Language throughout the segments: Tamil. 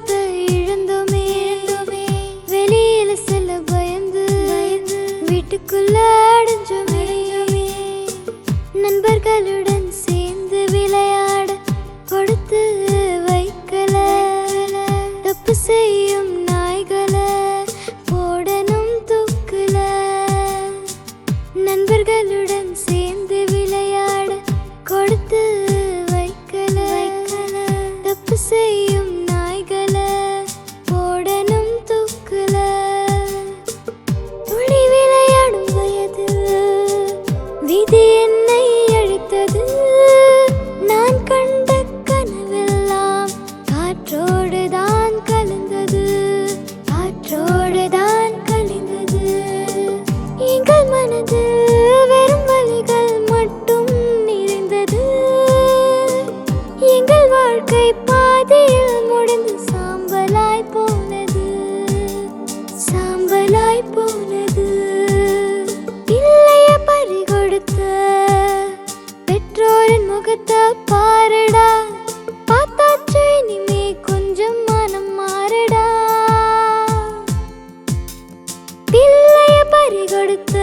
பாசத்தை இழந்தோமே, வெளியில செல்ல பயந்து வீட்டுக்குள்ள அடைஞ்சோமே. நண்பர்களுடன் சேர்ந்து விளையாட கொடுத்து வைக்கல, தப்பு செய்யும் நாய்களை போடணும் தூக்கல. நண்பர்களுடன் சேர்ந்து விளையாட கொடுத்து வைக்கல, தப்பு செய்யும் நாய்களை போடணும் தூக்கல. துளி விளையாடும் வயது விதி என்னை அழித்தது. நான் கண்ட கனவெல்லாம் காற்றோடுதான் கலந்தது, காற்றோடுதான் கலந்தது. எங்கள் மனதில் வெறும் வலிகள் மட்டும் நிறைந்தது. எங்கள் வாழ்க்கை பாதையில் முடிந்து சாம்பலாய் போனது, சாம்பலாய் போனது. பிள்ளைய பறி கொடுத்த பெற்றோரின் முகத்தை பாருடா, பார்த்தாச்சு இனிமே கொஞ்சம் மனம் மாறடா. பிள்ளைய பறி கொடுத்த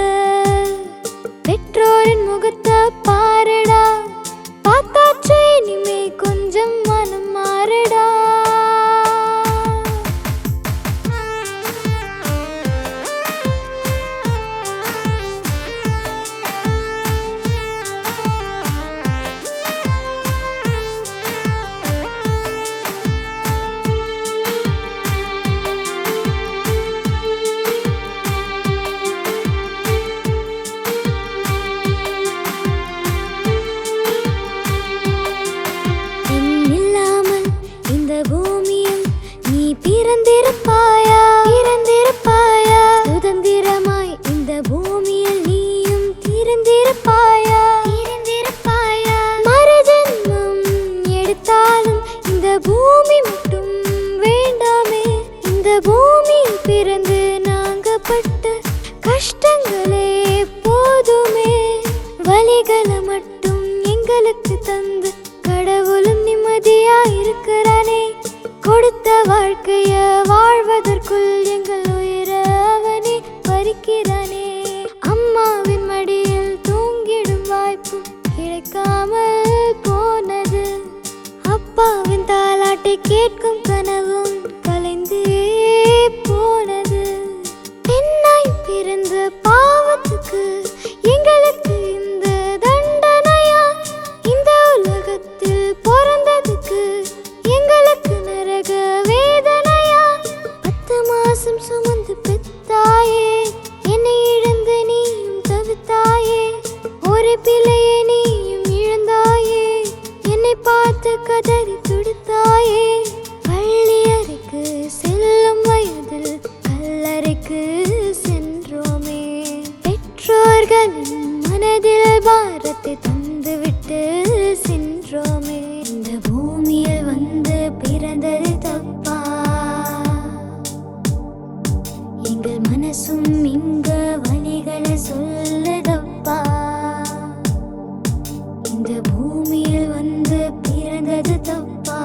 பெற்றோரின் முகத்தை பாருடா, பார்த்தாச்சு இனிமே கொஞ்சம் மனம் மாறடா. பிறந்திருப்பாயா, பிறந்திருப்பாயா, சுதந்திரமாய் இந்த பூமியில் நீயும் திறந்திருப்பாயா, திறந்திருப்பாயா. மறுஜென்மம் எடுத்தாலும் இந்த பூமி மட்டும் வேண்டாமே. இந்த பூமியில் பிறந்து நாங்க பட்ட கஷ்டங்களே போதுமே. வலிகளை மட்டும் எங்களுக்கு தந்து கடவுளும் நிம்மதியா இருக்கிறானே. கொடுத்த வாழ்க்கைய வாழ்வதற்குள் எங்கள் உயிர அவனே பறிக்கிறானே. அம்மாவின் மடியில் தூங்கிடும் வாய்ப்பும் கிடைக்காமல் போனது. அப்பாவின் தாலாட்டை கேட்கும் கனவும் கலைந்தே போனது. பெண்ணாய் பிறந்த பாவத்துக்கு எங்களுக்கு இந்த தண்டனையா? இந்த உலகத்தில் பிறந்ததுக்கு எங்களுக்கு நரக வேதனையா? 10 மாசம் சுமந்து பெத்தாயே, என்னை இழந்து நீயும் தவித்தாயே. ஒரு பிள்ளையை நீயும் இழந்தாயே, என்னை பார்த்து கதறி துடித்தாயே. பள்ளி அறைக்கு செல்லும் வயதில் கல்லறைக்கு சென்றோமே. பெற்றோர்களின் மனதில் பாரத்தை தந்துவிட்டு சென்றோமே. இந்த பூமியில் வந்து பிறந்தது தப்பா? எங்கள் மனசும் இங்க வலிகளை சொல்லுதப்பா. இந்த பூமியில் வந்து பிறந்தது தப்பா?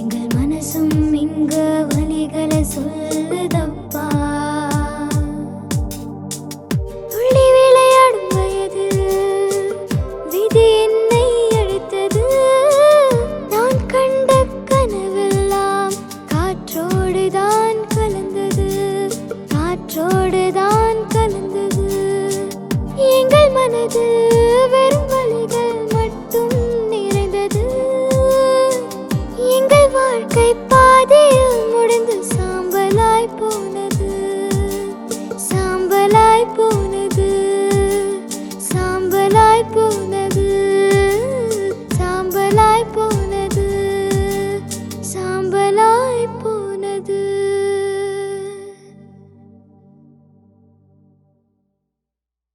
எங்கள் மனசும் இங்க வலிகளை சொல்லுதப்பா. துள்ளி விளையாடும் வயது விதி என்னை அழித்தது. நான் கண்ட கனவெல்லாம் காற்றோடுதான் கலந்தது, காற்றோடுதான் கலந்தது. எங்கள் மனதில் வெறும் வலிகள் மட்டும் நிறைந்தது. எங்கள் வாழ்க்கை பாதையில் முடிந்து சாம்பலாய் போனது, சாம்பலாய் போனது, சாம்பலாய் போனது, சாம்பலாய் போனது, சாம்பலாய் போனது.